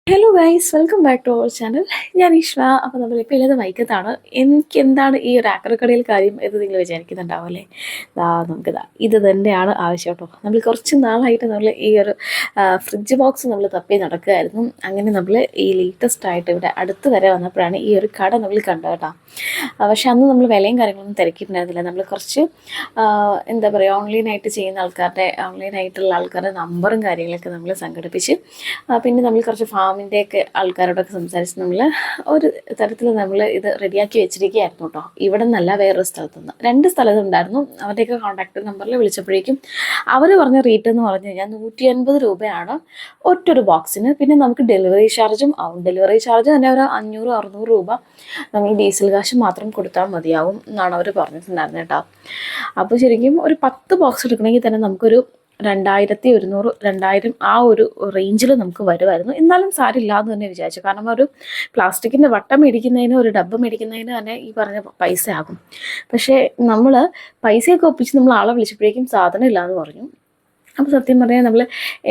Hello guys, welcome back to our channel. ഞാൻ ഈശ്വ. അപ്പോൾ നമ്മളിപ്പോൾ ഉള്ളത് വൈക്കത്താണ്. എനിക്ക് എന്താണ് ഈ ഒരു ആക്രക്കടയിൽ കാര്യം എന്ന് നിങ്ങൾ വിചാരിക്കുന്നുണ്ടാവും അല്ലേ? നമുക്കിതാ ഇത് തന്നെയാണ് ആവശ്യം കേട്ടോ. നമ്മൾ കുറച്ച് നാളായിട്ട് നമ്മൾ ഈ ഒരു ഫ്രിഡ്ജ് ബോക്സ് നമ്മൾ തപ്പി നടക്കുകയായിരുന്നു. അങ്ങനെ നമ്മൾ ഈ ലേറ്റസ്റ്റ് ആയിട്ട് ഇവിടെ അടുത്ത് വരെ വന്നപ്പോഴാണ് ഈ ഒരു കട നമ്മൾ കണ്ടത് കേട്ടോ. പക്ഷെ അന്ന് നമ്മൾ വിലയും കാര്യങ്ങളൊന്നും തിരക്കിയിട്ടുണ്ടായിരുന്നില്ല. നമ്മൾ കുറച്ച് എന്താ പറയുക, ഓൺലൈനായിട്ടുള്ള ആൾക്കാരുടെ നമ്പറും കാര്യങ്ങളൊക്കെ നമ്മൾ സംഘടിപ്പിച്ച് പിന്നെ നമ്മൾ കുറച്ച് ഫാമിൻ്റെയൊക്കെ ആൾക്കാരോടൊക്കെ സംസാരിച്ച് നമ്മൾ ഒരു തരത്തിൽ നമ്മൾ ഇത് റെഡിയാക്കി വെച്ചിരിക്കുകയായിരുന്നു കേട്ടോ. ഇവിടെ നിന്നല്ല, വേറൊരു സ്ഥലത്തുനിന്ന് 2 സ്ഥലത്തുണ്ടായിരുന്നു. അവരുടെയൊക്കെ കോൺടാക്ട് നമ്പറിൽ വിളിച്ചപ്പോഴേക്കും അവർ പറഞ്ഞ റേറ്റ് എന്ന് പറഞ്ഞു കഴിഞ്ഞാൽ 150 രൂപയാണ് ഒറ്റൊരു ബോക്സിന്. പിന്നെ നമുക്ക് ഡെലിവറി ചാർജും ആവും. ഡെലിവറി ചാർജ് തന്നെ ഒരു 500-600 രൂപ നമ്മൾ ഡീസൽ കാശ് മാത്രം കൊടുത്താൽ മതിയാവും എന്നാണ് അവർ പറഞ്ഞിട്ടുണ്ടായിരുന്നത് കേട്ടോ. അപ്പോൾ ശരിക്കും ഒരു 10 ബോക്സ് എടുക്കണമെങ്കിൽ തന്നെ നമുക്കൊരു 2100, 2000 ആ ഒരു റേഞ്ചിൽ നമുക്ക് വരുമായിരുന്നു. എന്നാലും സാരില്ല എന്ന് തന്നെ വിചാരിച്ചു. കാരണം ഒരു പ്ലാസ്റ്റിക്കിൻ്റെ വട്ടം മേടിക്കുന്നതിന്, ഒരു ഡബ്ബ മേടിക്കുന്നതിന് തന്നെ ഈ പറഞ്ഞ പൈസ ആകും. പക്ഷേ നമ്മൾ പൈസയൊക്കെ ഒപ്പിച്ച് നമ്മൾ ആളെ വിളിച്ചപ്പോഴേക്കും സാധനം ഇല്ലയെന്ന് പറഞ്ഞു. അപ്പോൾ സത്യം പറഞ്ഞാൽ നമ്മൾ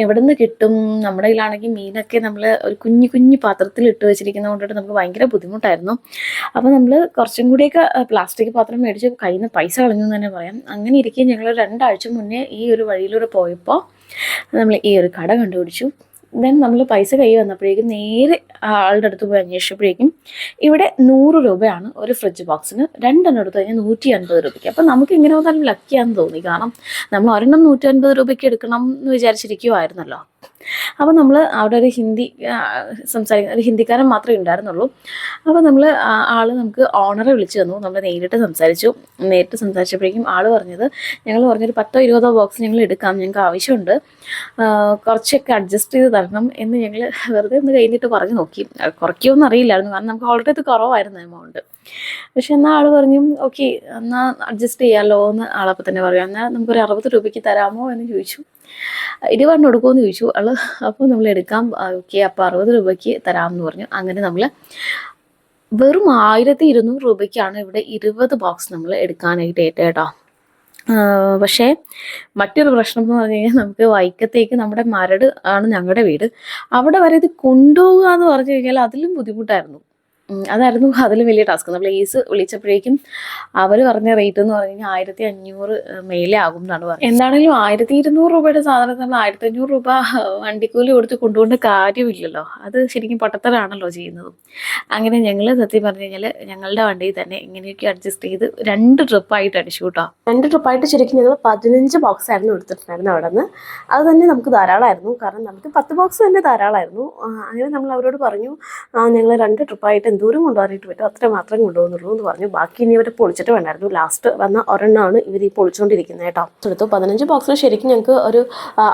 എവിടെ നിന്ന് കിട്ടും? നമ്മുടെ കയ്യിലാണെങ്കിൽ മീനൊക്കെ നമ്മൾ ഒരു കുഞ്ഞു പാത്രത്തിൽ ഇട്ട് വെച്ചിരിക്കുന്നത് കൊണ്ടിട്ട് നമുക്ക് ഭയങ്കര ബുദ്ധിമുട്ടായിരുന്നു. അപ്പോൾ നമ്മൾ കുറച്ചും കൂടിയൊക്കെ പ്ലാസ്റ്റിക് പാത്രം മേടിച്ച് കയ്യിൽ നിന്ന് പൈസ കളഞ്ഞു എന്ന് തന്നെ പറയാം. അങ്ങനെ ഇരിക്കെ ഞങ്ങൾ 2 ആഴ്ച മുന്നേ ഈ ഒരു വഴിയിലൂടെ പോയപ്പോൾ നമ്മൾ ഈ ഒരു കട കണ്ടുപിടിച്ചു. ദെൻ നമ്മൾ പൈസ കൈ വന്നപ്പോഴേക്കും നേരെ ആളുടെ അടുത്ത് പോയി അന്വേഷിച്ചപ്പോഴേക്കും ഇവിടെ 100 രൂപയാണ് ഒരു ഫ്രിഡ്ജ് ബോക്സിന്. 2 എടുത്തു കഴിഞ്ഞാൽ 150 രൂപയ്ക്ക്. അപ്പോൾ നമുക്ക് ഇങ്ങനെ വന്നാലും ലക്കിയാന്ന് തോന്നി. കാരണം നമ്മൾ ഒരെണ്ണം 150 രൂപയ്ക്ക് എടുക്കണം എന്ന് വിചാരിച്ചിരിക്കുമായിരുന്നല്ലോ. അപ്പോൾ നമ്മൾ അവിടെ ഒരു സംസാരിക്കുന്ന ഒരു ഹിന്ദിക്കാരൻ മാത്രമേ ഉണ്ടായിരുന്നുള്ളൂ. അപ്പോൾ നമ്മൾ നമുക്ക് ഓണറെ വിളിച്ചു തന്നു. നമ്മൾ നേരിട്ട് സംസാരിച്ചപ്പോഴേക്കും പറഞ്ഞത്, ഞങ്ങൾ പറഞ്ഞൊരു 10-20 ബോക്സ് ഞങ്ങൾ എടുക്കാം, ഞങ്ങൾക്ക് ആവശ്യമുണ്ട്, കുറച്ചൊക്കെ അഡ്ജസ്റ്റ് ചെയ്ത് തരണം എന്ന് ഞങ്ങൾ വെറുതെ ഒന്ന് കഴിഞ്ഞിട്ട് പറഞ്ഞു നോക്കി. കുറയ്ക്കുമെന്ന് അറിയില്ലായിരുന്നു, കാരണം നമുക്ക് ഓൾറെഡി ഇത് കുറവായിരുന്നു എമൗണ്ട്. പക്ഷെ എന്നാൽ പറഞ്ഞു ഓക്കെ, എന്നാൽ അഡ്ജസ്റ്റ് ചെയ്യാമല്ലോ എന്ന് ആളപ്പം തന്നെ പറയാം. എന്നാൽ നമുക്കൊരു 60 രൂപയ്ക്ക് തരാമോ എന്ന് ചോദിച്ചു. 20 കൊടുക്കുമെന്ന് ചോദിച്ചു ആൾ. അപ്പോൾ നമ്മൾ എടുക്കാം, ഓക്കെ അപ്പോൾ 60 രൂപയ്ക്ക് തരാമെന്ന് പറഞ്ഞു. അങ്ങനെ നമ്മൾ വെറും 1200 രൂപയ്ക്കാണ് ഇവിടെ 20 ബോക്സ് നമ്മൾ എടുക്കാനായിട്ട് കേട്ടോ. പക്ഷേ മറ്റൊരു പ്രശ്നം എന്ന് പറഞ്ഞു കഴിഞ്ഞാൽ നമുക്ക് വൈക്കത്തേക്ക് നമ്മുടെ മരട് ആണ് ഞങ്ങളുടെ വീട്. അവിടെ വരെ ഇത് കൊണ്ടുപോകുക എന്ന് പറഞ്ഞു കഴിഞ്ഞാൽ അതിലും ബുദ്ധിമുട്ടായിരുന്നു. അതായിരുന്നു അതിലും വലിയ ടാസ്ക്. നമ്മൾ വിളിച്ചപ്പോഴേക്കും അവർ പറഞ്ഞ റേറ്റ് എന്ന് പറഞ്ഞു കഴിഞ്ഞാൽ 1500 മേലെ ആകും എന്നാണ് പറഞ്ഞത്. എന്താണെങ്കിലും 1200 രൂപയുടെ സാധനത്തിൽ നമ്മൾ 1500 രൂപ വണ്ടിക്കൂലി കൊടുത്ത് കൊണ്ടുപോകേണ്ട കാര്യമില്ലല്ലോ. അത് ശരിക്കും പൊട്ടത്തരാണല്ലോ ചെയ്യുന്നത്. അങ്ങനെ ഞങ്ങൾ സത്യം പറഞ്ഞു കഴിഞ്ഞാൽ ഞങ്ങളുടെ വണ്ടിയിൽ തന്നെ ഇങ്ങനെയൊക്കെ അഡ്ജസ്റ്റ് ചെയ്ത് 2 ട്രിപ്പായിട്ട് അടിച്ചു കേട്ടോ. 2 ട്രിപ്പായിട്ട് ശരിക്കും ഞങ്ങൾ 15 ബോക്സ് ആയിരുന്നു എടുത്തിട്ടുണ്ടായിരുന്നു അവിടെ നിന്ന്. അത് തന്നെ നമുക്ക് ധാരാളമായിരുന്നു. കാരണം നമുക്ക് 10 ബോക്സ് തന്നെ ധാരാളമായിരുന്നു. അങ്ങനെ നമ്മൾ അവരോട് പറഞ്ഞു, ഞങ്ങൾ 2 ട്രിപ്പായിട്ട് ദൂരം കൊണ്ടുപോകാനായിട്ട് പറ്റും, അത്ര മാത്രം കൊണ്ടുപോകുന്നുള്ളൂ എന്ന് പറഞ്ഞു. ബാക്കി ഇനി ഇവർ പൊളിച്ചിട്ട് വേണ്ടായിരുന്നു. ലാസ്റ്റ് വന്ന ഒരെണ്ണമാണ് ഇവർ ഈ പൊളിച്ചുകൊണ്ടിരിക്കുന്നത് കേട്ടോ. എടുത്തു 15 ബോക്സിന് ശരിക്കും ഞങ്ങൾക്ക് ഒരു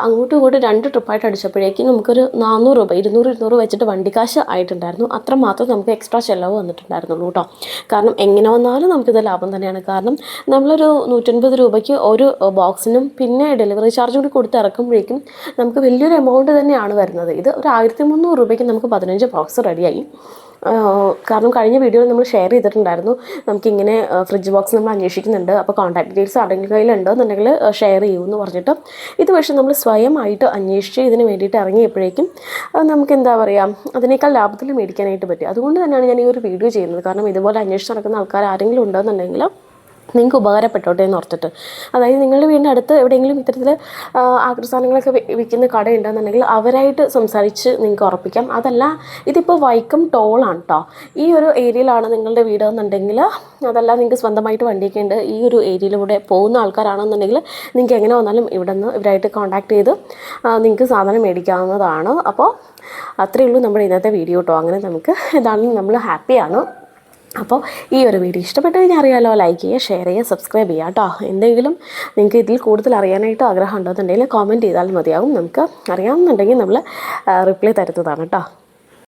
അങ്ങോട്ടും ഇങ്ങോട്ടും 2 ട്രിപ്പായിട്ട് അടിച്ചപ്പോഴേക്കും നമുക്കൊരു 400 രൂപ 200 വെച്ചിട്ട് വണ്ടിക്കാശ് ആയിട്ടുണ്ടായിരുന്നു. അത്ര മാത്രം നമുക്ക് എക്സ്ട്രാ ചിലവ് വന്നിട്ടുണ്ടായിരുന്നുള്ളൂ കേട്ടോ. കാരണം എങ്ങനെ വന്നാലും നമുക്കിത് ലാഭം തന്നെയാണ്. കാരണം നമ്മളൊരു 150 രൂപയ്ക്ക് ഒരു ബോക്സിനും പിന്നെ ഡെലിവറി ചാർജ് കൂടി കൊടുത്ത് ഇറക്കുമ്പോഴേക്കും നമുക്ക് വലിയൊരു എമൗണ്ട് തന്നെയാണ് വരുന്നത്. ഇത് ഒരു 1300 രൂപയ്ക്ക് നമുക്ക് 15 ബോക്സ് റെഡിയായി. കാരണം കഴിഞ്ഞ വീഡിയോയിൽ നമ്മൾ ഷെയർ ചെയ്തിട്ടുണ്ടായിരുന്നു, നമുക്കിങ്ങനെ ഫ്രിഡ്ജ് ബോക്സ് നമ്മൾ അന്വേഷിക്കുന്നുണ്ട്, അപ്പോൾ കോൺടാക്ട് ഡീറ്റെയിൽസ് ആരുടെ കയ്യിലുണ്ടെന്നുണ്ടെങ്കിൽ ഷെയർ ചെയ്യുമെന്ന് പറഞ്ഞിട്ട് ഇത് പക്ഷേ നമ്മൾ സ്വയമായിട്ട് അന്വേഷിച്ച് ഇതിന് വേണ്ടിയിട്ട് ഇറങ്ങിയപ്പോഴേക്കും നമുക്ക് എന്താ പറയുക, അതിനേക്കാൾ ലാഭത്തിൽ മേടിക്കാനായിട്ട് പറ്റും. അതുകൊണ്ട് തന്നെയാണ് ഞാൻ ഈ ഒരു വീഡിയോ ചെയ്യുന്നത്. കാരണം ഇതുപോലെ അന്വേഷിച്ച് നടക്കുന്ന ആൾക്കാർ ആരെങ്കിലും ഉണ്ടെന്നുണ്ടെങ്കിൽ നിങ്ങൾക്ക് ഉപകാരപ്പെട്ടോട്ടെ എന്ന് ഓർത്തിട്ട്. അതായത് നിങ്ങളുടെ വീടിൻ്റെ അടുത്ത് എവിടെയെങ്കിലും ഇത്തരത്തിൽ ആകൃസാധനങ്ങളൊക്കെ വിൽക്കുന്ന കടയുണ്ടെന്നുണ്ടെങ്കിൽ അവരായിട്ട് സംസാരിച്ച് നിങ്ങൾക്ക് ഉറപ്പിക്കാം. അതല്ല, ഇതിപ്പോൾ വൈക്കം ടോളാണ് കേട്ടോ. ഈ ഒരു ഏരിയയിലാണ് നിങ്ങളുടെ വീട് എന്നുണ്ടെങ്കിൽ, അതല്ല നിങ്ങൾക്ക് സ്വന്തമായിട്ട് വണ്ടിയൊക്കെ ഉണ്ട്, ഈ ഒരു ഏരിയയിലൂടെ പോകുന്ന ആൾക്കാരാണെന്നുണ്ടെങ്കിൽ നിങ്ങൾക്ക് എങ്ങനെ വന്നാലും ഇവരായിട്ട് കോൺടാക്ട് ചെയ്ത് നിങ്ങൾക്ക് സാധനം മേടിക്കാവുന്നതാണ്. അപ്പോൾ അത്രയേ ഉള്ളൂ നമ്മുടെ ഇന്നത്തെ വീഡിയോ കേട്ടോ. അങ്ങനെ നമുക്ക് എന്താണെങ്കിലും നമ്മൾ ഹാപ്പിയാണ്. അപ്പോൾ ഈ ഒരു വീഡിയോ ഇഷ്ടപ്പെട്ട് കഴിഞ്ഞാൽ അറിയാമല്ലോ, ലൈക്ക് ചെയ്യുക, ഷെയർ ചെയ്യുക, സബ്സ്ക്രൈബ് ചെയ്യുക കേട്ടോ. എന്തെങ്കിലും നിങ്ങൾക്ക് ഇതിൽ കൂടുതൽ അറിയാനായിട്ട് ആഗ്രഹം ഉണ്ടെന്നുണ്ടെങ്കിൽ കോമെൻറ്റ് ചെയ്താൽ മതിയാകും. നമുക്ക് അറിയാമെന്നുണ്ടെങ്കിൽ നമ്മൾ റിപ്ലൈ തരുന്നതാണ് കേട്ടോ.